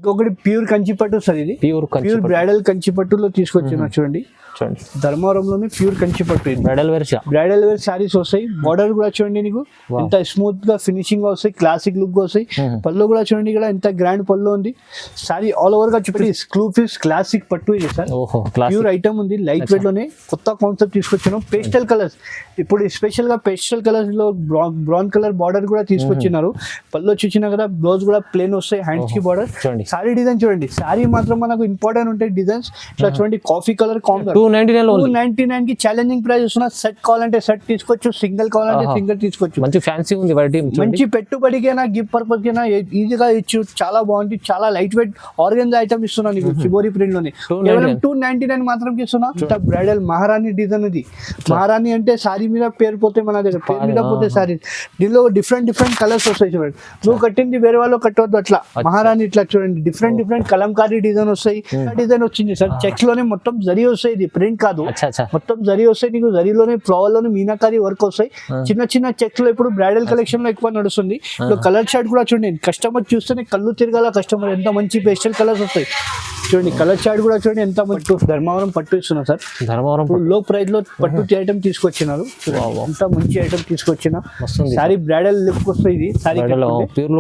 ఇంకొకటి ప్యూర్ కంచిపట్టు సార్, ఇది pure bridal కంచిపట్టులో తీసుకొచ్చిన చూడండి. ధర్మవరంలోనే ప్యూర్ కంచిపట్టు, బ్రైడల్ వేర్ శారీస్ వస్తాయి. బార్డర్ కూడా చూడండి నీకు ఎంత స్మూత్ గా ఫినిషింగ్ వస్తాయి, క్లాసిక్ లుక్ వస్తాయి. పళ్ళు కూడా చూడండి ఇక్కడ ఎంత గ్రాండ్ పళ్ళు ఉంది. సారీ ఆల్ ఓవర్ గా చూడండి ఎక్స్క్లూసివ్ క్లాసిక్ పట్టు ఇది సార్. ప్యూర్ ఐటమ్ ఉంది, లైట్ వెయిట్ లోనే కొత్త కాన్సెప్ట్ తీసుకొచ్చాను. పేస్టల్ కలర్స్ ఇప్పుడు స్పెషల్ గా పేస్టల్ కలర్స్ లో బ్రౌన్ కలర్ బార్డర్ కూడా తీసుకొచ్చినారు. పళ్ళు చూసినా కదా, బ్లౌజ్ కూడా ప్లేన్ వస్తాయి, హ్యాండ్స్ కి బార్డర్. సారీ డిజైన్ చూడండి, సారీ మాత్రం మనకు ఇంపార్టెంట్ ఉంటాయి డిజైన్స్. ఇట్లా చూడండి కాఫీ కలర్ కాంబో 299 కి ఛాలెంజింగ్ ప్రైస్ వస్తున్నా. సెట్ కావాలంటే సెట్ తీసుకోవచ్చు, సింగిల్ కావాలంటే సింగిల్ తీసుకోవచ్చు. మంచి ఫ్యాన్సీ ఉంది, మంచి పెట్టుబడికైనా గిఫ్ట్ పర్పస్ కైనా ఈజీగా ఇచ్చు. చాలా బాగుంది, చాలా లైట్ వెయిట్ ఆర్గెన్జా ఐటమ్ ఇస్తున్నా నీకు షిబోరి ప్రింట్ లోనే. కేవలం 299 మాత్రం ఇస్తున్నా. బ్రైడల్ మహారాణి డిజైన్ ఇది. మహారాణి అంటే సారీ మీద పేరు పోతే మన దగ్గర పేరు మీద పోతే సారీ. దీనిలో డిఫరెంట్ కలర్స్ వస్తాయి చూడండి. నువ్వు కట్టింది వేరే వాళ్ళు కట్టవద్దు అట్లా. మహారాణి ఇట్లా చూడండి, డిఫరెంట్ కలంకారీ డిజైన్ వస్తాయి. డిజైన్ వచ్చింది సార్, చెక్స్ లోనే మొత్తం జరీ వస్తాయి. ఇది ప్రింట్ కాదు, మొత్తం జరీ వస్తాయి నీకు. జరీలోనే ఫ్లవర్ లోనే మీనాకారి వర్క్ వస్తాయి. చిన్న చెక్స్ లో ఇప్పుడు బ్రైడల్ కలెక్షన్ లో ఎక్కువ నడుస్తుంది. కలర్ షార్ట్ కూడా చూడండి, కస్టమర్ చూస్తేనే కళ్ళు తిరగాల. కస్టమర్ ఎంత మంచి పేస్టల్ కలర్స్ వస్తాయి చూడండి. కలర్ చార్ట్ కూడా చూడండి ఎంత పట్టు. ధర్మవరం పట్టు ఇస్తున్నా సార్. ధర్మవరం లో ప్రైస్ లో పట్టు ఐటమ్ తీసుకొచ్చినారు. ఎంత మంచి ఐటమ్ తీసుకొచ్చిన సారీ. బ్రైడల్ లుక్ వస్తాయి ఇది. సారీ ప్యూర్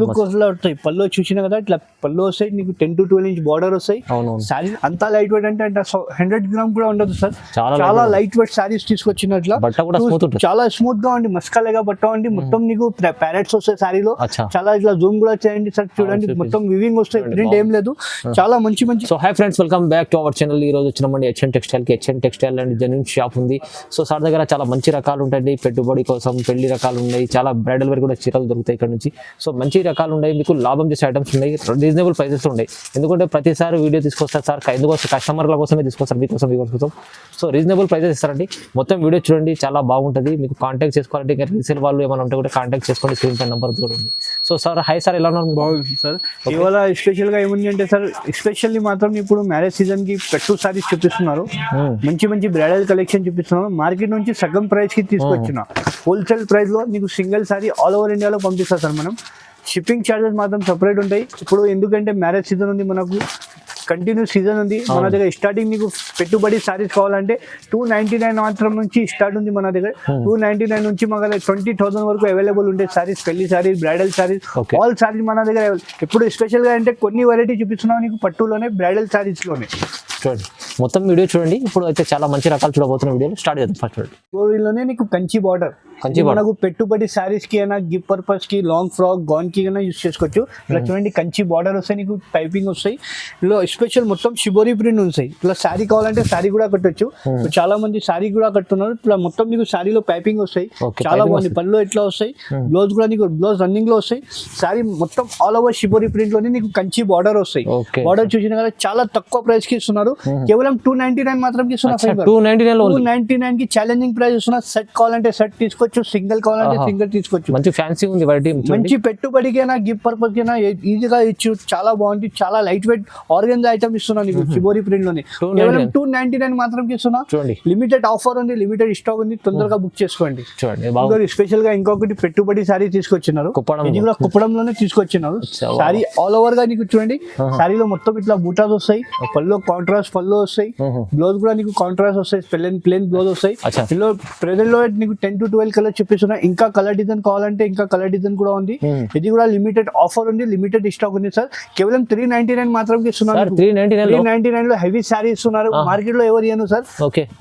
లుక్ వస్తాయి. పళ్ళు చూసినా కదా, ఇట్లా పళ్ళు వస్తాయి నీకు. 10 to 12 ఇంచ్ బార్డర్ వస్తాయి. సారీ అంతా లైట్ వెయిట్ అంటే 100 గ్రామ్ కూడా ఉండదు సార్. చాలా లైట్ వెయిట్ సారీస్ తీసుకొచ్చిన. చాలా స్మూత్ గా ఉంది, మస్కాలేగా బట్ట ఉంది. మొత్తం నీకు ప్యారెట్స్ వస్తాయి సారీలో. చాలా ఇట్లా జూమ్ కూడా చేయండి సార్, చూడండి మొత్తం వివింగ్ వస్తాయి, ప్రింట్ ఏం లేదు. చాలా మంచి. So hi friends, welcome back to our channel. ఈ రోజు వచ్చినామండి హెచ్ఎన్ టెక్స్టైల్ కి. HN textile and genuine shop ఉంది. సో సార్ దగ్గర చాలా మంచి రకాలు ఉంటాయి. పెట్టుబడి కోసం పెళ్లి రకాలు ఉన్నాయి, చాలా బ్రైడల్ వేర్ కూడా చీరలు దొరుకుతాయి ఇక్కడ నుంచి. సో మంచి రకాలు ఉన్నాయి, మీకు లాభం చేసే ఐటమ్స్ ఉన్నాయి, రీజనబుల్ ప్రైసెస్ ఉన్నాయి. ఎందుకంటే ప్రతిసారి వీడియో తీసుకొస్తారు సార్, ఎందుకోసం కస్టమర్ల కోసమే తీసుకొస్తారు, మీకోసం సో రీజనబుల్ ప్రైసెస్ ఇస్తారండి. మొత్తం వీడియో చూడండి, చాలా బాగుంటుంది. మీకు కాంటాక్ట్ చేసుకోవాలంటే ఇంకా రీసేల్ వాళ్ళు ఏమైనా ఉంటే కూడా కాంటాక్ట్ చేసుకోండి. స్క్రీన్ పై నెంబర్ కూడా ఉంది. సో సార్ హై సార్, ఎలా ఉన్నారు? బాగుంది సార్. ఇవాళ స్పెషల్ గా ఏముంది అంటే సార్, ఎస్పెషల్లీ మాత్రం ఇప్పుడు మ్యారేజ్ సీజన్ కి పెట్టు సారీస్ చూపిస్తున్నారు. మంచి బ్రైడల్ కలెక్షన్ చూపిస్తున్నారు. మార్కెట్ నుంచి సగం ప్రైస్ కి తీసుకొచ్చిన హోల్సేల్ ప్రైస్ లో నీకు సింగిల్ సారీ ఆల్ ఓవర్ ఇండియాలో పంపిస్తారు సార్ మనం. షిప్పింగ్ ఛార్జెస్ మాత్రం సపరేట్ ఉంటాయి. ఇప్పుడు ఎందుకంటే మ్యారేజ్ సీజన్ ఉంది, మనకు కంటిన్యూ సీజన్ ఉంది మన దగ్గర. స్టార్టింగ్ నీకు పెట్టుబడి సారీస్ కావాలంటే 299 మాత్రం నుంచి స్టార్ట్ ఉంది మన దగ్గర. 299 నుంచి మన 20,000 వరకు అవైలబుల్ ఉంటాయి సారీస్. పెళ్లి సారీస్, బ్రైడల్ సారీస్, ఆల్ సారీస్ మన దగ్గర. ఇప్పుడు స్పెషల్ గా అంటే కొన్ని వెరైటీ చూపిస్తున్నాం నీకు పట్టులోనే, బ్రైడల్ సారీస్ లోనే. చూడండి మొత్తం వీడియో చూడండి. ఇప్పుడు అయితే చాలా మంచి రకాలు చూడబోతున్న వీడియోలో స్టార్ట్ చేద్దాం. ఫస్ట్ లోనే నీకు కంచి బార్డర్. మనకు పెట్టుబడి సారీస్ కి అయినా, గిఫ్ట్ పర్పస్ కి, లాంగ్ ఫ్రాక్, గౌన్ కి అయినా యూస్ చేసుకోవచ్చు. ఇలా చూడండి కంచి బార్డర్ వస్తాయి నీకు, పైపింగ్ వస్తాయి. ఇలా స్పెషల్ మొత్తం షిబోరి ప్రింట్ ఉంటాయి. ఇలా శారీ కావాలంటే శారీ కూడా కట్టొచ్చు. చాలా మంది శారీ కూడా కట్టున్నారు. ఇట్లా మొత్తం నీకు శారీలో పైపింగ్ వస్తాయి, చాలా బాగుంది. పళ్ళు ఇట్లా వస్తాయి, బ్లౌజ్ కూడా నీకు బ్లౌజ్ రన్నింగ్ లో వస్తాయి. శారీ మొత్తం ఆల్ ఓవర్ షిబోరి ప్రింట్ లోనే నీకు కంచి బార్డర్ వస్తాయి. బార్డర్ చూసినా కదా, చాలా తక్కువ ప్రైస్ కి ఇస్తున్నారు. కేవలం 299 మాత్రం ఇస్తున్నారు. 299 కి ఛాలెంజింగ్ ప్రైస్ ఇస్తున్నారు. సెట్ కావాలంటే సెట్ తీసుకోవచ్చు, సింగిల్ కావాలంటే సింగిల్ తీసుకోవచ్చు. మంచి ఫ్యాన్సీ ఉంది, మంచి పెట్టుబడికైనా గిఫ్ట్ పర్పస్ కైనా ఈజీగా ఇచ్చు. చాలా బాగుంది, చాలా లైట్ వెయిట్ ఆర్గెన్జా ఐటమ్ ఇస్తున్నా నీకు షిబోరి ప్రింట్ లోనే. కేవలం 299 మాత్రం ఇస్తున్నా. లిమిటెడ్ ఆఫర్ ఉంది, లిమిటెడ్ స్టాక్ ఉంది, తొందరగా బుక్ చేసుకోండి. స్పెషల్ గా ఇంకొకటి పెట్టుబడి సారీ తీసుకొచ్చినారు. ఇది కూడా కుప్పడంలోనే తీసుకొచ్చినారు. సారీ ఆల్ ఓవర్ గా నీకు చూడండి. సారీలో మొత్తం ఇట్లా బూటాస్ వస్తాయి, పళ్ళు కాంట్రాస్ట్ పళ్ళు వస్తాయి, బ్లౌజ్ కూడా నీకు కాంట్రాస్ట్ వస్తాయి, ప్లెయిన్ బ్లౌజ్ వస్తాయి. ఇందులో ప్రెజెంట్ లో నీకు 10 to 12 కలర్ చూపిస్తున్నా. ఇంకా కలర్ డిజైన్ కావాలంటే ఇంకా కలర్ డిజైన్ కూడా ఉంది. ఇది కూడా లిమిటెడ్ ఆఫర్ ఉంది, లిమిటెడ్ స్టాక్ ఉంది సార్. కేవలం 399 మాత్రం ఇస్తున్నారు. 399 లో హెవీ సారీ ఇస్తున్నారు. మార్కెట్ లో ఎవరు ఇయ్యను సార్.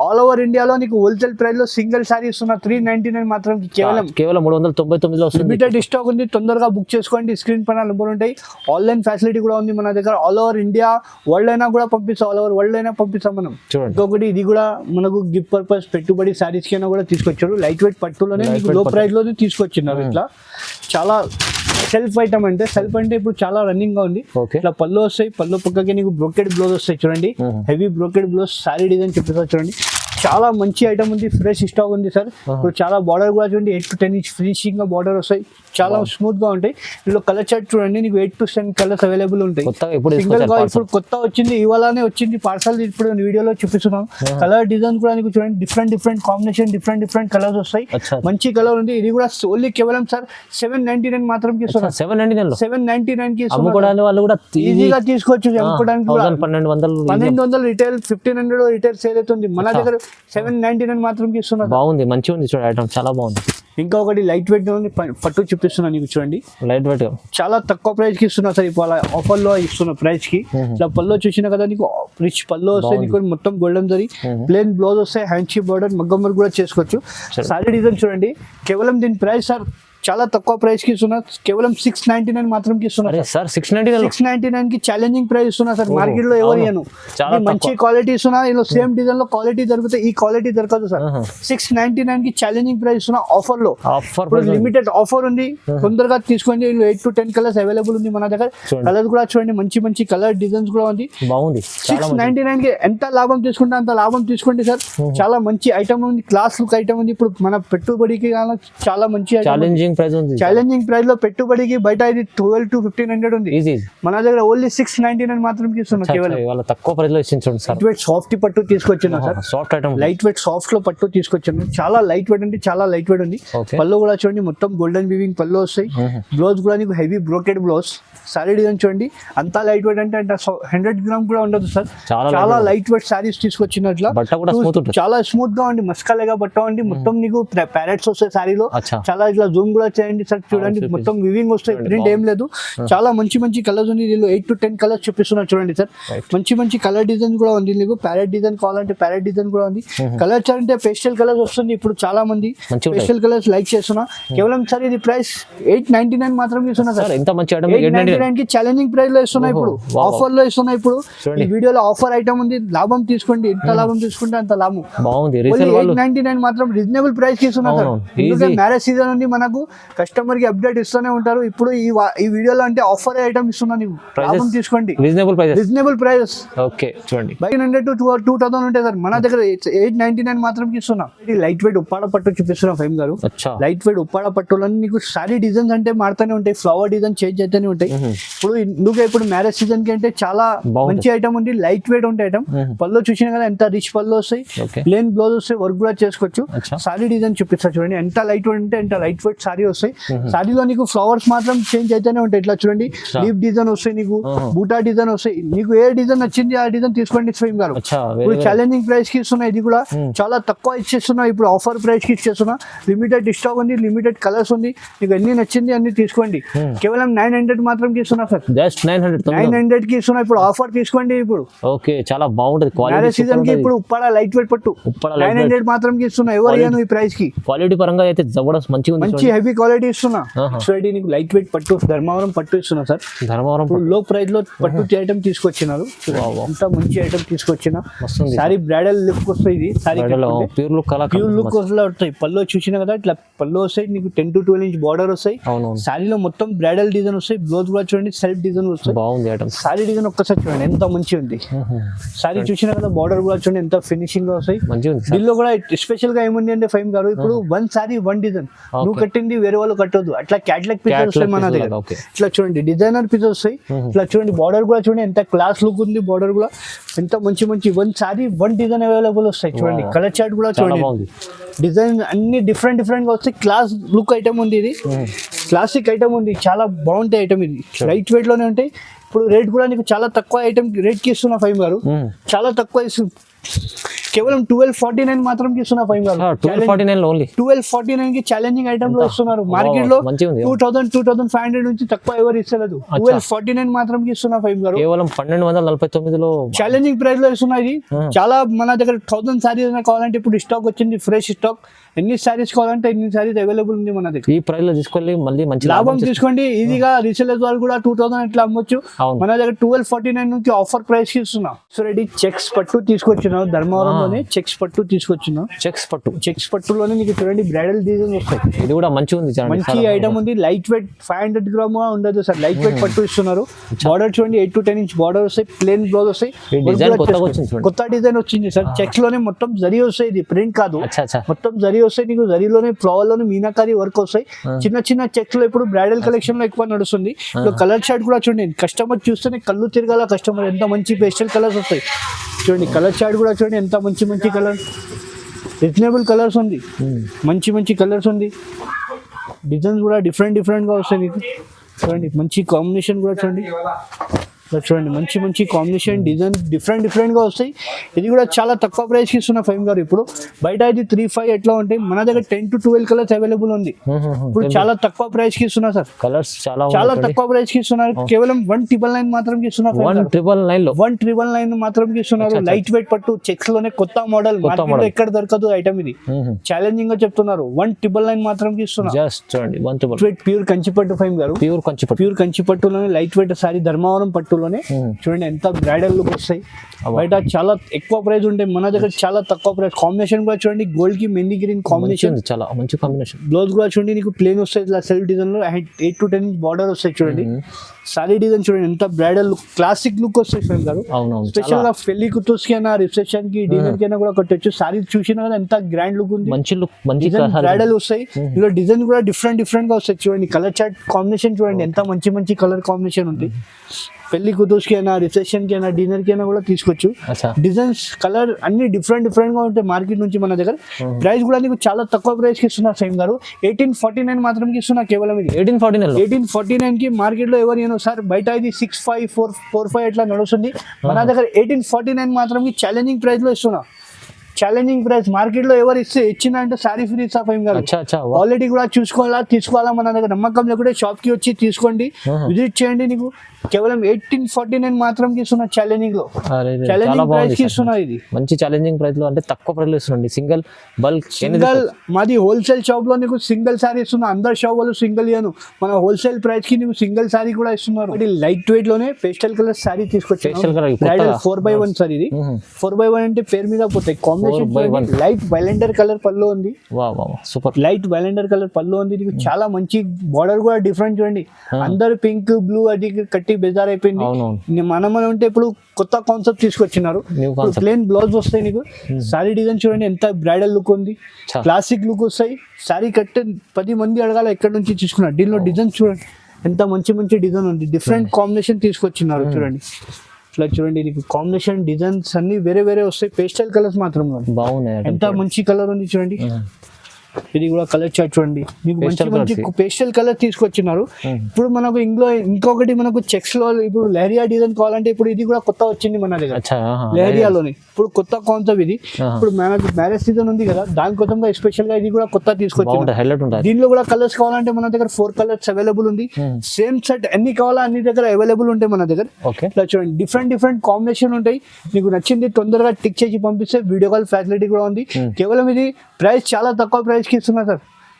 ఆల్ ఓవర్ ఇండియాలో నీకు హోల్సేల్ ప్రైస్ లో సింగిల్ సారీ ఇస్తున్నారు. 399 మాత్రం కేవలం 399 లిమిటెడ్ స్టాక్ ఉంది. తొందరగా బుక్ చేసుకోండి. స్క్రీన్ పైన నెంబర్ ఉంటాయి. ఆన్లైన్ ఫెసిలిటీ కూడా ఉంది మన దగ్గర. ఆల్ ఓవర్ ఇండియా, వరల్డ్ అయినా కూడా పంపిస్తాం. ఆల్ ఓవర్ వరల్డ్ అయినా పంపిస్తాం మనం. ఇంకొకటి ఇది కూడా మనకు గిఫ్ట్ పర్పస్ పెట్టుబడి సారీస్ కైనా కూడా తీసుకొచ్చారు. లైట్ వెయిట్ పట్టులోనే లో ప్రైస్ లోనే తీసుకొచ్చినారు. ఇట్లా చాలా సెల్ఫ్ ఐటమ్ అంటే, సెల్ఫ్ అంటే ఇప్పుడు చాలా రన్నింగ్ గా ఉంది. ఇట్లా పళ్ళు వస్తాయి, పళ్ళు పక్కకి నీకు బ్రోకెడ్ బ్లౌజ్ వస్తాయి చూడండి. Heavy brocade blouse sorry design చెప్పేసి చూడండి. చాలా మంచి ఐటమ్ ఉంది, ఫ్రెష్ స్టాక్ ఉంది సార్. ఇప్పుడు చాలా బార్డర్ కూడా చూడండి 8 to 10 ఇంచ్ ఫినిషింగ్ గా బార్డర్ వస్తాయి, చాలా స్మూత్ గా ఉంటాయి. ఇందులో కలర్ చార్ట్ చూడండి, నీకు 8 to 10 కలర్స్ అవైలబుల్ ఉంటాయి. సింగిల్ గా ఇప్పుడు కొత్త వచ్చింది, ఇవాళనే వచ్చింది పార్సల్, ఇప్పుడు వీడియోలో చూపిస్తున్నాం. కలర్ డిజైన్ కూడా నీకు చూడండి డిఫరెంట్ కాంబినేషన్, డిఫరెంట్ కలర్స్ వస్తాయి. మంచి కలర్ ఉంది. ఇది కూడా ఓన్లీ కేవలం సార్ 799 మాత్రం కి ఇస్తున్నారు. 799 కి ఈజీగా తీసుకోవచ్చు. అమ్ముకోవడానికి 1200 రిటైల్, 1500 రిటైల్ సేల్ అవుతుంది. మన దగ్గర 799 మాత్రం కి ఇస్తున్నారు. బాగుంది, మంచిగా ఉంది చూడండి ఐటమ్, చాలా బాగుంది. ఇంకా ఒకటి లైట్ వెయిట్ పట్టు చూపిస్తున్నాను నీకు చూడండి, లైట్ వెయిట్ చాలా తక్కువ ప్రైస్ కి ఇస్తున్నా సార్. ఇప్పుడు ఆఫర్ లో ఇస్తున్న ప్రైస్ కి ఇట్లా పల్లో చూసినా కదా నీకు రిచ్ పల్లో వస్తాయి, నీకు మొత్తం గోల్డెన్ జరీ, ప్లేన్ బ్లౌజ్ వస్తాయి, హ్యాండ్ షీ బార్డర్, మగ్గం వర్క్ కూడా చేసుకోవచ్చు. సారీ డిజైన్ చూడండి, కేవలం దీని ప్రైస్ సార్ చాలా తక్కువ ప్రైస్ కి ఇస్తున్నా, కేవలం 699 మాత్రం కి ఇస్తున్నా సార్. 699 కి ఛాలెంజింగ్ ప్రైస్ ఇస్తున్నా సార్. మార్కెట్ లో ఎవరు ఇయ్యను, మంచి క్వాలిటీ ఇస్తున్నా. ఇందులో సేమ్ డిజైన్ లో క్వాలిటీ దొరుకుతాయి, ఈ క్వాలిటీ దొరకదు సార్. 699 కి ఛాలెంజింగ్ ప్రైస్ ఇస్తున్నా ఆఫర్ లో. లిమిటెడ్ ఆఫర్ ఉంది, తొందరగా తీసుకోండి. 8 to 10 కలర్స్ అవైలబుల్ ఉంది మన దగ్గర. కలర్ కూడా చూడండి, మంచి కలర్ డిజైన్స్ కూడా ఉంది. బాగుంది. 699 కి ఎంత లాభం తీసుకుంటే అంత లాభం తీసుకోండి సార్. చాలా మంచి ఐటమ్ ఉంది, క్లాస్ లుక్ ఐటమ్ ఉంది. ఇప్పుడు మన పెట్టుబడికి చాలా మంచి ఛాలెంజింగ్ ప్రైస్ లో పెట్టుబడికి బయట ఇది 1200 to 1500 ఉంది. మన దగ్గర ఓన్లీ 699 మాత్రం ఇస్తున్నాం. కేవలం తక్కువ ప్రైస్ లో ఇచ్చింది సార్. లైట్ వెయిట్ సాఫ్ట్ పట్టు తీసుకొచ్చిన sir, soft item, light weight soft లో పట్టు తీసుకొచ్చాను. చాలా లైట్ వెయిట్ అంటే చాలా లైట్ వెయిట్ ఉంది. పళ్ళు కూడా చూడండి, మొత్తం గోల్డెన్ వీవింగ్ పళ్ళు వస్తాయి. బ్లౌజ్ కూడా నీకు heavy brocade blouse. Sorry design చూడండి, అంతా లైట్ వెయిట్ అంటే 100 గ్రామ్ కూడా ఉండదు సార్. చాలా లైట్ వెయిట్ సారీస్ తీసుకొచ్చినట్లా, చాలా స్మూత్ గా ఉంది, మస్కాలేగా బట్ట ఉంది. మొత్తం నీకు ప్యారెట్స్ వస్తాయి సారీలో. చాలా ఇట్లా జూమ్ కూడా చేయండి సార్, చూడండి మొత్తం వివింగ్ వస్తాయి, ప్రింట్ ఏం లేదు. చాలా మంచి కలర్స్ ఉంది. దీనిలో 8 to 10 కలర్స్ చూపిస్తున్నారు చూడండి సార్. మంచి కలర్ డిజైన్ కూడా ఉంది. నీకు ప్యారెట్ డిజైన్ కావాలంటే ప్యారెట్ డిజైన్ కూడా ఉంది. కలర్స్ అంటే పేస్టల్ కలర్స్ వస్తుంది. ఇప్పుడు చాలా మంది పేస్టల్ కలర్స్ లైక్ చేస్తున్నా. కేవలం సార్ ఇది ప్రైస్ 899 మాత్రం ఇస్తున్నా సార్. 899 కి ఛాలెంజింగ్ ప్రైస్ లో ఇస్తున్నా. ఇప్పుడు ఆఫర్ లో ఇస్తున్నా. ఇప్పుడు ఈ వీడియోలో ఆఫర్ ఐటమ్ ఉంది, లాభం తీసుకోండి. ఎంత లాభం తీసుకుంటే అంత లాభం. 899 మాత్రం రీజనబుల్ ప్రైస్ కి ఇస్తున్నా సార్. ఎందుకంటే మ్యారేజ్ సీజన్ ఉంది, మనకు కస్టమర్ కి అప్డేట్ ఇస్తూనే ఉంటారు. ఇప్పుడు ఈ వీడియోలో అంటే ఆఫర్ ఐటమ్ ఇస్తున్నా, నీకు లాభం తీసుకోండి. Reasonable price. ఓకే చూడండి, 900 to 2000 ఉంటాయి సార్. మన దగ్గర 899 మాత్రం ఇస్తున్నా. లైట్ వెయిట్ ఉప్పాడ పట్టు చూపిస్తున్నా ఫైమ్ గారు. లైట్ వెయిట్ ఉప్పాడ పట్టులో నీకు సారీ డిజైన్స్ అంటే మారుతూనే ఉంటాయి, ఫ్లవర్ డిజైన్ చేంజ్ అయితేనే ఉంటాయి. ఇప్పుడు మ్యారేజ్ సీజన్ కి అంటే చాలా మంచి ఐటమ్ ఉంది, లైట్ వెయిట్ ఉంటే ఐటమ్. పళ్ళు చూసినా కదా ఎంత రిచ్ పళ్ళు వస్తాయి, ప్లేన్ బ్లౌజ్ వస్తాయి, వర్క్ కూడా చేసుకోవచ్చు. సారీ డిజైన్ చూపిస్తా చూడండి, ఎంత లైట్ వెయిట్ అంటే ఎంత లైట్ వెయిట్ సారీ వస్తాయి. సారీలో నీకు ఫ్లవర్స్ మాత్రం చేంజ్ అయితేనే ఉంటాయి. ఇట్లా చూడండి, లీఫ్ డిజైన్ వస్తాయి, నీకు బూటా డిజైన్ వస్తాయి. నీకు ఏ డిజైన్ నచ్చింది ఆ డిజైన్ తీసుకోండి స్వయం గారు. ఇప్పుడు ఛాలెంజింగ్ ప్రైస్ కి ఇస్తున్నా. ఇది కూడా చాలా తక్కువ ఇచ్చేస్తున్నా. ఇప్పుడు ఆఫర్ ప్రైస్ కి ఇచ్చేస్తున్నా. లిమిటెడ్ స్టాక్ ఉంది, లిమిటెడ్ కలర్స్ ఉంది. నీకు ఎన్ని నచ్చింది అన్ని తీసుకోండి. కేవలం 900 మాత్రం ఇస్తున్నా సార్. 900 కి ఇస్తున్నా. ఇప్పుడు ఆఫర్ తీసుకోండి. ఇప్పుడు ఓకే, చాలా బాగుంటది. మ్యారేజ్ సీజన్ కి ఇప్పుడు ఉప్పాడ లైట్ వెయిట్ పట్టు 900 మాత్రం కి ఇస్తున్నా. ఎవరు ఇయ్యను ఈ ప్రైస్ కి. క్వాలిటీ పరంగా అయితే జబర్దస్త్ మంచి హెవీ క్వాలిటీ ఇస్తున్నా. నీకు లైట్ వెయిట్ పట్టు ధర్మవరం పట్టు ఇస్తున్నా సార్. ధర్మవరం లో ప్రైస్ లో పట్టు ఐటమ్ తీసుకొచ్చినారు. అంత మంచి ఐటమ్ తీసుకొచ్చిన సారీ. బ్రైడల్ లుక్ వస్తాయి. ఇది సారీ ప్యూర్ లుక్ వస్తాయి. పళ్ళు చూసినా కదా, ఇట్లా పళ్ళు వస్తాయి. నీకు 10 to 12 ఇంచ్ బార్డర్ వస్తాయి. సారీలో మొత్తం బ్రైడల్ డిజైన్ వస్తాయి. బ్లౌజ్ కూడా చూడండి, సెల్ఫ్ డిజైన్ వస్తాయి. సారీ డిజైన్ ఒక్కసారి చూడండి ఎంత మంచి ఉంది. సారీ చూసినా కదా, బార్డర్ కూడా చూడండి ఎంత ఫినిషింగ్ గా వస్తాయి. దీనిలో కూడా స్పెషల్ గా ఏముంది అంటే ఫైమ్ గారు, ఇప్పుడు 1 సారీ 1 డిజైన్. నువ్వు కట్టింది వేరే వాళ్ళు కట్టొద్దు. అట్లా క్యాటలాగ్ పీసెస్ వస్తాయి మన దగ్గర. ఇట్లా చూడండి డిజైనర్ పీసెస్ వస్తాయి. ఇట్లా చూడండి బార్డర్ కూడా చూడండి ఎంత క్లాస్ లుక్ ఉంది. బార్డర్ కూడా ఎంత మంచి 1 సారీ 1 డిజైన్ అవైలబుల్ వస్తాయి. చూడండి కలర్ చార్ట్ కూడా చూడండి, డిజైన్ అన్ని డిఫరెంట్ గా వస్తాయి. క్లాస్ లుక్ ఐటమ్ ఉంది. ఇది క్లాసిక్ ఐటమ్ ఉంది, చాలా బాగుంటాయి ఐటమ్. ఇది లైట్ వెయిట్ లోనే ఉంటాయి. ఇప్పుడు రేట్ కూడా నీకు చాలా తక్కువ ఐటమ్ రేట్ కి ఇస్తున్నా ఫైమ్ గారు. చాలా తక్కువ కేవలం 1249 మాత్రం ఇస్తున్నా ఫైమ్ గారు. 1249 కి ఛాలెంజింగ్ ఐటమ్ లో ఇస్తున్నారు. మార్కెట్ లో 2000-2500 నుంచి తక్కువ ఎవరు ఇస్తలేదు. 1249 మాత్రం ఇస్తున్నా ఫైమ్ గారు. కేవలం 1249 ఛాలెంజింగ్ ప్రైస్ లో ఇస్తున్నా. ఇది చాలా మన దగ్గర 1000 సారీస్ కావాలంటే ఇప్పుడు స్టాక్ వచ్చింది, ఫ్రెష్ స్టాక్. ఎన్ని శారీస్ కావాలంటే ఎన్ని శారీస్ అవైలబుల్ ఉంది మన దగ్గర. ఈ ప్రైస్ లో తీసుకెళ్ళి మళ్ళీ మంచి లాభం తీసుకోండి ఈజీగా. రీసేలర్స్ వాళ్ళు కూడా 2000 ఇట్లా అమ్మొచ్చు. మన దగ్గర 1249 నుంచి ఆఫర్ ప్రైస్ కి ఇస్తున్నాం. సో రెడీ చెక్స్ పట్టు తీసుకొచ్చినాం, ధర్మవరంలోనే చెక్స్ పట్టు తీసుకొచ్చినాం. చెక్స్ పట్టులోనే నీకు చూడండి బ్రైడల్ డిజైన్ వస్తాయి. ఇది కూడా మంచిగా ఉంది, మంచి ఐటమ్ ఉంది. లైట్ వెయిట్ 500 గ్రామ్ ఉండదు సార్, లైట్ వెయిట్ పట్టు ఇస్తున్నారు. బార్డర్ చూడండి 8 to 10 ఇంచ్ బార్డర్ వస్తాయి, ప్లేన్ బ్లౌజ్ వస్తాయి. కొత్త డిజైన్ వచ్చింది సార్. చెక్స్ లోనే మొత్తం జరీ వస్తాయి, ఇది ప్రింట్ కాదు, మొత్తం జరీ వస్తాయి. నీకు జరీలోనే ఫ్లవర్ లోనే మీనాకారి వర్క్ వస్తాయి. చిన్న చిన్న చెక్స్ లో ఇప్పుడు బ్రైడల్ కలెక్షన్ లో ఎక్కువ నడుస్తుంది. కలర్ చార్ట్ కూడా చూడండి, కస్టమర్ చూస్తేనే కళ్ళు తిరగాల. కస్టమర్ ఎంత మంచి పేస్టల్ కలర్స్ వస్తాయి చూడండి. కలర్ చార్ట్ కూడా చూడండి ఎంత మంచి మంచి కలర్, రీజనబుల్ కలర్స్ ఉంది, మంచి మంచి కలర్స్ ఉంది. డిజైన్స్ కూడా డిఫరెంట్ గా వస్తాయి నీకు చూడండి. మంచి కాంబినేషన్ కూడా చూడండి, చూడండి మంచి మంచి కాంబినేషన్ డిజైన్ డిఫరెంట్ గా వస్తాయి. ఇది కూడా చాలా తక్కువ ప్రైస్ కి ఇస్తున్నా ఫైమ్ గారు. ఇప్పుడు బయట ఇది 3-5 ఎట్లా ఉంటాయి, మన దగ్గర 10 to 12 కలర్స్ అవైలబుల్ ఉంది. ఇప్పుడు చాలా తక్కువ ప్రైస్ కి ఇస్తున్నా సార్, కలర్స్ చాలా తక్కువ ప్రైస్ కి ఇస్తున్నారు. కేవలం 1999 మాత్రం కి ఇస్తున్నారు. 1999 మాత్రం కి ఇస్తున్నారు. లైట్ వెయిట్ పట్టు చెక్స్ లోనే కొత్త మోడల్, ఎక్కడ దొరకదు ఐటమ్. ఇది ఛాలెంజింగ్ గా చెప్తున్నారు. 1999 మాత్రం కి ఇస్తున్నారు. ప్యూర్ కంచిపట్టు ఫైమ్ గారు, ప్యూర్ కంచిపట్టులోనే లైట్ వెయిట్ సారీ ధర్మవరం పట్టు చూడండి ఎంత బ్రైడల్ లుక్ వస్తాయి. బయట చాలా ఎక్కువ ప్రైస్ ఉంటాయి, మన దగ్గర చాలా తక్కువ ప్రైస్. కాంబినేషన్ కూడా చూడండి, గోల్డ్ కి మెంది గ్రీన్ కాంబినేషన్, చాలా మంచి కాంబినేషన్. బ్లౌజ్ కూడా చూడండి నీకు ప్లేన్ వస్తాయి, ఇట్లా సెల్ఫ్ డిజైన్ లో 8 to 10 ఇంచ్ బార్డర్ వస్తాయి చూడండి. సారీ డిజైన్ చూడండి ఎంత బ్రైడల్ లుక్, క్లాసిక్ లుక్ వస్తాయి ఫ్రెండ్ గారు. స్పెషల్ గా పెళ్లి కూతుర్స్ కి అయినా రిసెప్షన్ కి డిన్నర్ కి అయినా కూడా కట్టొచ్చు. సారీ చూసినా కదా ఎంత గ్రాండ్ లుక్ ఉంది, మంచి లుక్, బ్రైడల్ వస్తాయి. ఇలా డిజైన్ కూడా డిఫరెంట్ గా వస్తాయి చూడండి. కలర్ చార్ట్ కాంబినేషన్ చూడండి ఎంత మంచి కలర్ కాంబినేషన్ ఉంది. పెళ్లి కూతుర్స్ కి అయినా రిసెప్షన్ కి అయినా డిన్నర్ కి అయినా కూడా తీసుకోవచ్చు. డిజైన్స్ కలర్ అన్ని డిఫరెంట్ గా ఉంటాయి మార్కెట్ నుంచి మన దగ్గర. ప్రైస్ కూడా నీకు చాలా తక్కువ ప్రైస్ కి ఇస్తున్నారు సేమ్ గారు. 1849 మాత్రం కి ఇస్తున్నా కేవలం. ఇది 1849 కి మార్కెట్ లో ఎవరు సార్ బయట ఇది 6545 ఎట్లా నడుస్తుంది. మన దగ్గర 1849 మాత్రం కి ఛాలెంజింగ్ ప్రైస్ లో ఇస్తున్నా. ఛాలెంజింగ్ ప్రైస్ మార్కెట్ లో ఎవరు ఇచ్చిన అంటే సారీ ఫ్రీ ఇస్తా ఫైమ్ గారు. క్వాలిటీ కూడా తీసుకోవాలా మన దగ్గర నమ్మకం లేకుంటే షాప్ కి వచ్చి తీసుకోండి, విజిట్ చేయండి. నీకు కేవలం 1849 మాత్రం ఇస్తున్నా ఛాలెంజింగ్ లో. ఛాలెంజింగ్ ప్రైస్ కి ఇస్తున్నా. ఇది మంచి ఛాలెంజింగ్ ప్రైస్ లో అంటే తక్కువ ప్రైస్ లో ఇస్తున్నాండి. సింగిల్ మాది హోల్సేల్ షాప్ లో నీకు సింగిల్ సారీ ఇస్తున్నా. అందరు షాప్ వాళ్ళు సింగిల్ ఇయ్యను, మన హోల్సేల్ ప్రైస్ కి నీకు సింగిల్ సారీ కూడా ఇస్తున్నారు. లైట్ వెయిట్ లోనే పేస్టల్ కలర్ సారీ తీసుకొచ్చాను. 4x1 sorry. ఇది 4x1 అంటే పేరు మీద పోతాయి. లైట్ వైలెండర్ కలర్ పళ్ళు ఉంది, సూపర్ లైట్ వైలెండర్ కలర్ పళ్ళు ఉంది. నీకు చాలా మంచి బార్డర్ కూడా డిఫరెంట్ చూడండి. అందరు పింక్ బ్లూ అది కట్టి బేజార్ అయిపోయింది. మనం ఉంటే ఇప్పుడు కొత్త కాన్సెప్ట్ తీసుకొచ్చినారు. ప్లేన్ బ్లౌజ్ వస్తాయి నీకు. సారీ డిజైన్ చూడండి ఎంత బ్రైడల్ లుక్ ఉంది, క్లాసిక్ లుక్ వస్తాయి. సారీ కట్టే 10 మంది అడగాల ఎక్కడి నుంచి తీసుకున్నారు. దీనిలో డిజైన్ చూడండి ఎంత మంచి డిజైన్ ఉంది. డిఫరెంట్ కాంబినేషన్ తీసుకొచ్చినారు చూడండి. ఇట్లా చూడండి నీకు కాంబినేషన్ డిజైన్స్ అన్ని వేరే వస్తాయి. పేస్టల్ కలర్స్ మాత్రం బాగున్నాయి. ఎంత మంచి కలర్ ఉంది చూడండి. ఇది కూడా కలర్ చార్ట్ చూడండి. మీకు మంచి పేస్టల్ కలర్ తీసుకొచ్చినారు. ఇప్పుడు మనకు ఇంకొకటి మనకు చెక్స్ లో ఇప్పుడు లెహరియా డిజైన్ కావాలంటే ఇప్పుడు ఇది కూడా కొత్త వచ్చింది మన దగ్గర. లెహరియాలోనే ఇప్పుడు కొత్త కాన్సెప్ట్ ఇది. ఇప్పుడు మ్యారేజ్ సీజన్ ఉంది కదా, దానికోసం స్పెషల్ గా ఇది కూడా కొత్త తీసుకొచ్చింది. దీనిలో కూడా కలర్స్ కావాలంటే మన దగ్గర 4 కలర్స్ అవైలబుల్ ఉంది. సేమ్ సెట్ ఎన్ని కావాలా అన్ని దగ్గర అవైలబుల్ ఉంటాయి మన దగ్గర. ఇట్లా చూడండి డిఫరెంట్ కాంబినేషన్ ఉంటాయి. మీకు నచ్చింది తొందరగా టిక్ చేసి పంపిస్తే వీడియో కాల్ ఫెసిలిటీ కూడా ఉంది. కేవలం ఇది ప్రైస్ చాలా తక్కువ ప్రైస్ కి ఇస్తున్నా సార్.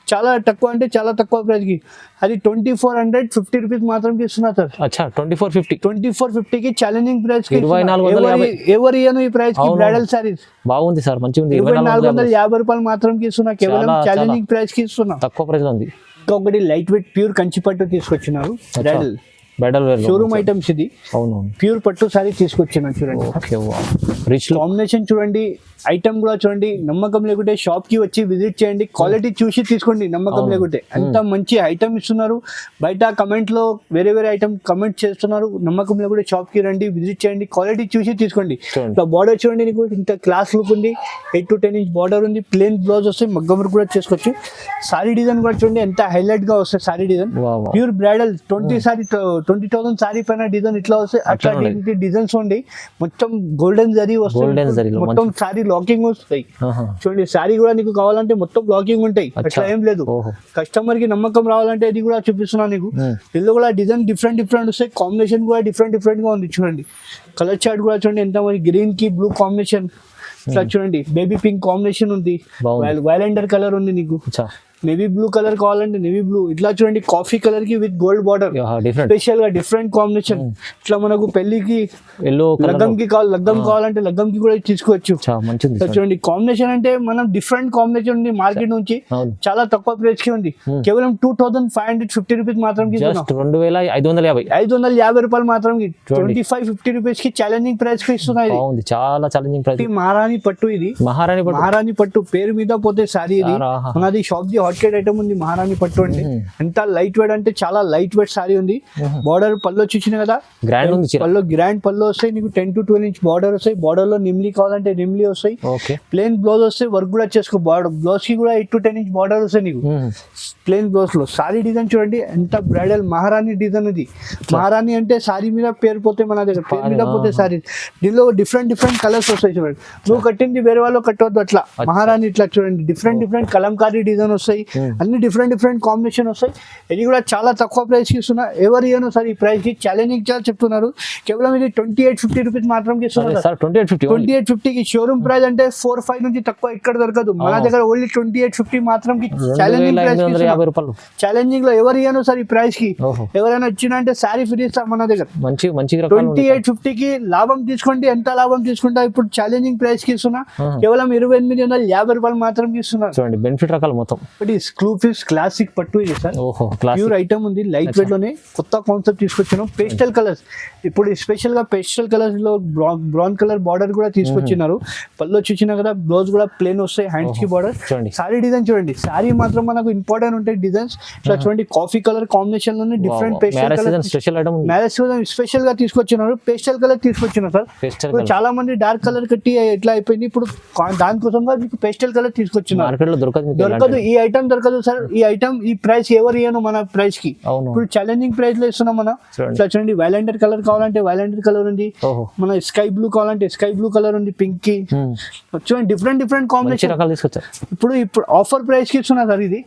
చాలా తక్కువ అంటే చాలా తక్కువ ప్రైస్ కి. అది 2450 రూపీస్ మాత్రం ఇస్తున్నా సార్. 2450 కి ఛాలెంజింగ్ ప్రైస్ కి. ఎవరు ఇయ్యను ఈ ప్రైస్ కి బ్రైడల్ సారీస్. బాగుంది సార్, మంచిగా ఉంది. 2450 రూపాయలు మాత్రం ఇస్తున్నా కేవలం. ఛాలెంజింగ్ ప్రైస్ కి ఇస్తున్నా, తక్కువ ప్రైస్ ఉంది. ఇంకొకటి లైట్ వెయిట్ ప్యూర్ కంచి పట్టు తీసుకొచ్చినారు. బ్రైడల్ షోరూమ్ ఐటమ్స్ ఇది. ప్యూర్ పట్టు సారీ తీసుకొచ్చినాను చూడండి. రిచ్ కాంబినేషన్ చూడండి. ఐటమ్ కూడా చూడండి. నమ్మకం లేకుంటే షాప్ కి వచ్చి విజిట్ చేయండి. క్వాలిటీ చూసి తీసుకోండి. నమ్మకం లేకుంటే అంత మంచి ఐటమ్ ఇస్తున్నారు. బయట కమెంట్ లో వేరే ఐటమ్ కమెంట్ చేస్తున్నారు. నమ్మకం లేకుంటే షాప్ కి రండి, విజిట్ చేయండి, క్వాలిటీ చూసి తీసుకోండి. బార్డర్ చూడండి నీకు ఇంత క్లాస్ లుక్ ఉంది. 8 to 10 ఇంచ్ బార్డర్ ఉంది. ప్లేన్ బ్లౌజ్ వస్తాయి. మగ్గం కూడా చేసుకోవచ్చు. సారీ డిజైన్ కూడా చూడండి ఎంత హైలైట్ గా వస్తాయి. Sorry design pure bridal 20,000 sorry పైన డిజైన్ ఇట్లా వస్తాయి. అట్లా డిజైన్స్ ఉండి మొత్తం గోల్డెన్ జరీ వస్తాయి. మొత్తం సారీ లాకింగ్ వస్తాయి చూడండి. సారీ కూడా నీకు కావాలంటే మొత్తం బ్లాకింగ్ ఉంటాయి. అట్లా ఏం లేదు. కస్టమర్ కి నమ్మకం రావాలంటే ఇది కూడా చూపిస్తున్నా నీకు. ఇందులో కూడా డిజైన్ డిఫరెంట్ వస్తాయి. కాంబినేషన్ కూడా డిఫరెంట్ గా ఉంది చూడండి. కలర్ చార్ట్ కూడా చూడండి ఎంత మంది గ్రీన్ కి బ్లూ కాంబినేషన్. ఇట్లా చూడండి బేబీ పింక్ కాంబినేషన్ ఉంది, బాగుంది. వైలెండర్ కలర్ ఉంది నీకు, అచ్చా నేవీ బ్లూ కలర్ కావాలంటే నేవీ బ్లూ, ఇట్లా చూడండి కాఫీ కలర్ కి with gold border, different special గా డిఫరెంట్ కాంబినేషన్. ఇట్లా మనకు పెళ్లికి ఎల్లో లగ్గం కావాలంటే లగ్గం కి కూడా తీసుకోవచ్చు. మంచిది చూడండి కాంబినేషన్ అంటే మనం డిఫరెంట్ కాంబినేషన్ ఉంది మార్కెట్ నుంచి, చాలా తక్కువ ప్రైస్ కి ఉంది, కేవలం 2550 రూపీస్ మాత్రం, 550 రూపాయలు మాత్రం, 2550 రూపీస్ కి ఛాలెంజింగ్ ప్రైస్ కి ఇస్తున్నాయి. చాలా ఛాలెంజింగ్ ప్రైస్. మహారాణి పట్టు, ఇది మహారాణి పట్టు పేరు మీద పోతే సారీ, ఇది మనది shop the hot Kate item ఉంది. మహారాణి పట్టు అంటే ఎంత లైట్ వెయిట్ అంటే చాలా లైట్ వెయిట్ సారీ ఉంది. బార్డర్ పళ్ళు చూసిన కదా, గ్రాండ్ ఉంది, పళ్ళు గ్రాండ్ పళ్ళు వస్తాయి నీకు, 10 to 12 ఇంచ్ బార్డర్ వస్తాయి. బార్డర్ లో నిమ్లీ కావాలంటే నిమ్లీ వస్తాయి, ప్లేన్ బ్లౌజ్ వస్తాయి, వర్క్ కూడా చేసుకో. బ్లౌజ్ కి కూడా 8 to 10 ఇంచ్ బార్డర్ వస్తాయి నీకు ప్లేన్ బ్లౌజ్ లో. సారీ డిజైన్ చూడండి ఎంత బ్రైడల్ మహారాణి డిజైన్ ఇది. మహారాణి అంటే సారీ మీద పేరు పోతే మన దగ్గర పేరు మీద పోతే సారీ, దీనిలో డిఫరెంట్ కలర్స్ వస్తాయి చూడండి. నువ్వు కట్టింది వేరే వాళ్ళు కట్టవద్దు అట్లా. మహారాణి ఇట్లా చూడండి డిఫరెంట్ కలంకారీ డిజైన్ వస్తాయి, అన్ని డిఫరెంట్ కాంబినేషన్ వస్తాయి. ఇది కూడా చాలా తక్కువ ప్రైస్ కి ఇస్తున్నా. ఎవరు ఇయ్యను సార్ ఈ ప్రైస్ కి, ఛాలెంజింగ్ చార్జ్ చెప్తున్నారు. కేవలం ఇది 2850 రూపీస్ మాత్రం ఇస్తున్నారు. 2850 కి షోరూమ్ ప్రైస్ అంటే 4-5 నుంచి తక్కువ ఇక్కడ దొరకదు. మన దగ్గర ఓన్లీ 2850 మాత్రం కి ఛాలెంజింగ్ ప్రైస్. ఛాలెంజింగ్ లో ఎవరు ఇయ్యను సార్ ఈ ప్రైస్ కి. ఎవరైనా వచ్చినా అంటే సారీ ఫ్రీ ఇస్తాం మన దగ్గర. 2850 కి లాభం తీసుకోండి. ఎంత లాభం తీసుకుంటా ఇప్పుడు ఛాలెంజింగ్ ప్రైస్ కి ఇస్తున్నా. కేవలం 2850 రూపాయలు మాత్రం ఇస్తున్నారు. చూడండి బెనిఫిట్ రకాలు మొత్తం. స్క్లూఫిస్ క్లాసిక్ పట్టు ఇది సార్, ప్యూర్ ఐటమ్ ఉంది, లైట్ వెయిట్ లోనే కొత్త కాన్సెప్ట్ తీసుకొచ్చాను. పేస్టల్ కలర్స్ ఇప్పుడు స్పెషల్ గా పేస్టల్ కలర్స్ లో బ్రౌన్ కలర్ బార్డర్ కూడా తీసుకొచ్చినారు. పళ్ళు చూసినా కదా, బ్లౌజ్ కూడా ప్లేన్ వస్తాయి, హ్యాండ్స్ కి బార్డర్. సారీ డిజైన్ చూడండి, సారీ మాత్రం మనకు ఇంపార్టెంట్ ఉంటాయి డిజైన్స్. ఇట్లా చూడండి కాఫీ కలర్ కాంబినేషన్ లోనే different pastel colour, marriage special గా తీసుకొచ్చినారు. పేస్టల్ కలర్ తీసుకొచ్చినారు సార్. ఇప్పుడు చాలా మంది డార్క్ కలర్ కట్టి ఎట్లా అయిపోయింది, ఇప్పుడు దానికోసం మీకు పేస్టల్ కలర్ తీసుకొచ్చినారు. దొరకదు ఈ ఐటమ్ దొరకదు సార్. ఈ ఐటమ్ ఈ ప్రైస్ ఎవరు ఇయ్యను మన ప్రైస్ కి. ఇప్పుడు ఛాలెంజింగ్ ప్రైస్ లో ఇస్తున్నాం మనం. ఇట్లా చూడండి వైలెండర్ కలర్ కావాలంటే వైలెండర్ కలర్ ఉంది, మన స్కై బ్లూ కావాలంటే స్కై బ్లూ కలర్ ఉంది, పింక్ కి చూడండి డిఫరెంట్ కాంబినేషన్. ఇప్పుడు ఆఫర్ ప్రైస్ కి ఇస్తున్నా సార్. ఇది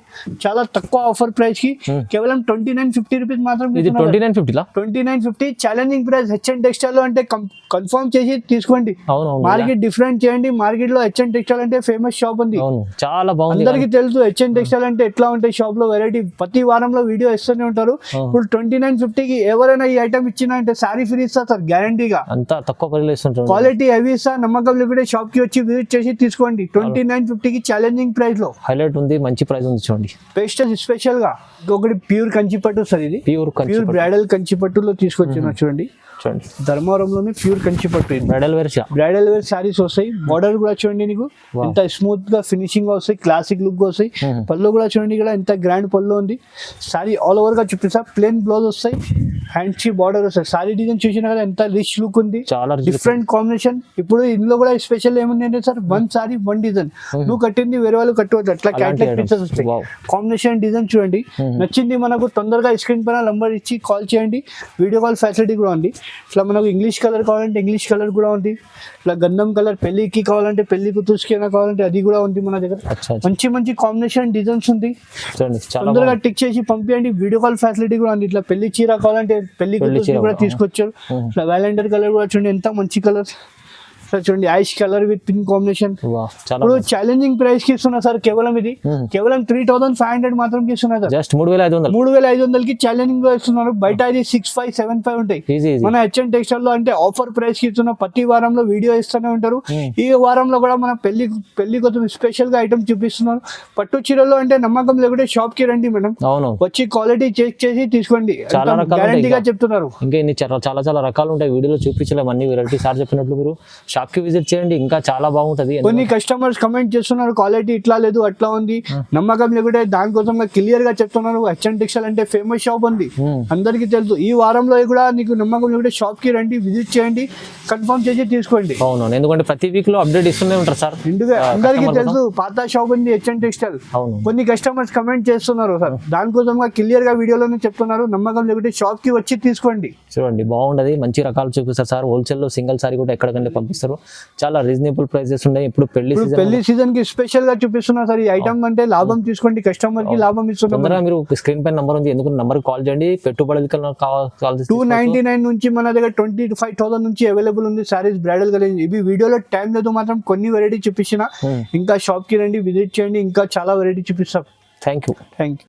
చాలా తక్కువ ఆఫర్ ప్రైస్ కి, కేవలం 2950 రూపీస్ మాత్రం. 2950 ఛాలెంజింగ్ ప్రైస్. హెచ్ఎన్ టెక్స్టైల్ లో అంటే కన్ఫర్మ్ చేసి తీసుకోండి. మార్కెట్ డిఫరెంట్ చేయండి. మార్కెట్ లో హెచ్ఎన్ టెక్స్టైల్ అంటే ఫేమస్ షాప్ ఉంది, చాలా బాగుంది, అందరికి తెలుసు. హెచ్ఎన్ టెక్స్టైల్ అంటే ఎట్లా ఉంటాయి షాప్ లో వెరైటీ, ప్రతి వారంలో వీడియో ఇస్తూనే ఉంటారు. ఇప్పుడు 2950 కి ఎవరైనా ఈ ఐటమ్ ఇచ్చినా అంటే సారీ ఫ్రీ ఇస్తా సార్ గ్యారంటీగా. అంత తక్కువ క్వాలిటీ అవి ఇస్తా, నమ్మకం లేకుంటే షాప్ కి వచ్చి విజిట్ చేసి తీసుకోండి. 2950 కి ఛాలెంజింగ్ ప్రైస్ లో హైలైట్ ఉంది, మంచి ప్రైస్ ఉంది. చూడండి పేస్టల్ స్పెషల్ గా ఒకటి ప్యూర్ కంచిపట్టు సార్. ఇది ప్యూర్ బ్రైడల్ కంచిపట్టులో తీసుకొచ్చిన చూడండి. ధర్మవరంలోనే ప్యూర్ కంచిపట్టు, బ్రైడల్ వేర్ సారీస్ వస్తాయి. బార్డర్ కూడా చూడండి నీకు ఎంత స్మూత్ గా ఫినిషింగ్ గా వస్తాయి, క్లాసిక్ లుక్ గా వస్తాయి. పళ్ళు కూడా చూడండి ఇక్కడ ఎంత గ్రాండ్ పళ్ళు ఉంది. సారీ ఆల్ ఓవర్ గా చూపిస్తా. ప్లేన్ బ్లౌజ్ వస్తాయి, హ్యాండ్స్ కి బార్డర్ వస్తాయి. సారీ డిజైన్ చూసినా కదా ఎంత రిచ్ లుక్ ఉంది, చాలా డిఫరెంట్ కాంబినేషన్. ఇప్పుడు ఇందులో కూడా స్పెషల్ ఏముంది అంటే సార్, 1 సారీ 1 డిజైన్. నువ్వు కట్టింది వేరే వాళ్ళు కట్టవద్దు, అట్లా క్యాటలాగ్ పిక్చర్స్ వస్తాయి. కాంబినేషన్ డిజైన్ చూడండి, నచ్చింది మనకు తొందరగా స్క్రీన్ పైన నంబర్ ఇచ్చి కాల్ చేయండి. వీడియో కాల్ ఫెసిలిటీ కూడా ఉంది. ఇట్లా మనకు ఇంగ్లీష్ కలర్ కావాలంటే ఇంగ్లీష్ కలర్ కూడా ఉంది. ఇట్లా గంధం కలర్ పెళ్లికి కావాలంటే పెళ్లి కూతురుకి కావాలంటే అది కూడా ఉంది మన దగ్గర. మంచి కాంబినేషన్ డిజైన్స్ ఉంది. తొందరగా టిక్ చేసి పంపించండి. వీడియో కాల్ ఫెసిలిటీ కూడా ఉంది. ఇట్లా పెళ్లి చీర కావాలంటే పెళ్లి కూతురు కూడా తీసుకొచ్చారు. ఇట్లా వ్యాలెండర్ కలర్ కూడా చూడండి ఎంత మంచి కలర్. చూడండి ash colour with pink combination. ఇప్పుడు ఛాలెంజింగ్ ప్రైస్ కి ఇస్తున్నా సార్. కేవలం ఇది కేవలం 3500 మాత్రం ఇస్తున్నా సార్. జస్ట్ 3500 కి ఛాలెంజింగ్ లో ఇస్తున్నారు. బయట ఇది 6575 ఉంటాయి. మన హెచ్ఎన్ టెక్స్టైల్ లో అంటే ఆఫర్ ప్రైస్ కి ఇస్తున్నా. ప్రతి వారంలో వీడియో ఇస్తూనే ఉంటారు. ఈ వారంలో కూడా మన పెళ్లి కోసం స్పెషల్ గా ఐటమ్ చూపిస్తున్నారు. పట్టు చీరలో అంటే నమ్మకం లేకుంటే షాప్ కి రండి మేడం, వచ్చి క్వాలిటీ చెక్ చేసి తీసుకోండి, గ్యారంటీగా చెప్తున్నారు. ఇంకా చాలా రకాలు ఉంటాయి. వీడియోలో చూపించలేము అన్ని వెరైటీ. సార్ చెప్పినట్లు మీరు షాప్ కి విజిట్ చేయండి, ఇంకా చాలా బాగుంటది. కొన్ని కస్టమర్స్ కమెంట్ చేస్తున్నారు క్వాలిటీ ఇట్లా లేదు అట్లా ఉంది, నమ్మకం లేకుంటే దానికోసం క్లియర్ గా చెప్తున్నారు. హెచ్ఎన్ టెక్స్టైల్ అంటే ఫేమస్ షాప్ ఉంది, అందరికి తెలుసు. ఈ వారంలో కూడా నీకు నమ్మకం లేకుంటే షాప్ కి రండి, విజిట్ చేయండి, కన్ఫర్మ్ చేసి తీసుకోండి. అవును, ఎందుకంటే ప్రతి వీక్ లో అప్డేట్ ఇస్తూనే ఉంటారు సార్. అందరికి తెలుసు పాత షాప్ ఉంది హెచ్ఎన్ టెక్స్టైల్. కొన్ని కస్టమర్స్ కమెంట్ చేస్తున్నారు సార్, దానికోసం క్లియర్ గా వీడియోలోనే చెప్తున్నారు. నమ్మకం లేకుంటే షాప్ కి వచ్చి తీసుకోండి. చూడండి బాగుంటది, మంచి రకాలు చూపిస్తారు సార్. హోల్సేల్ లో సింగిల్ సారీ కూడా ఎక్కడికంటే పంపిస్తారు. చేస్తారు. చాలా రీజనబుల్ ప్రైసెస్ ఉన్నాయి. ఇప్పుడు పెళ్లి సీజన్ కి స్పెషల్ గా చూపిస్తున్నా సార్ ఈ ఐటమ్ అంటే లాభం తీసుకోండి, కస్టమర్ కి లాభం ఇస్తున్నాం. తొందరగా మీరు స్క్రీన్ పైన నంబర్ ఉంది, ఎందుకు నంబర్ కాల్ చేయండి. పెట్టుబడులు కావాలి 299 నుంచి మన దగ్గర 25,000 నుంచి అవైలబుల్ ఉంది సారీస్ బ్రైడల్ కలెక్షన్. ఇవి వీడియోలో టైం లేదు, మాత్రం కొన్ని వెరైటీ చూపించిన. ఇంకా షాప్ కి రండి, విజిట్ చేయండి, ఇంకా చాలా వెరైటీ చూపిస్తాం. Thank you.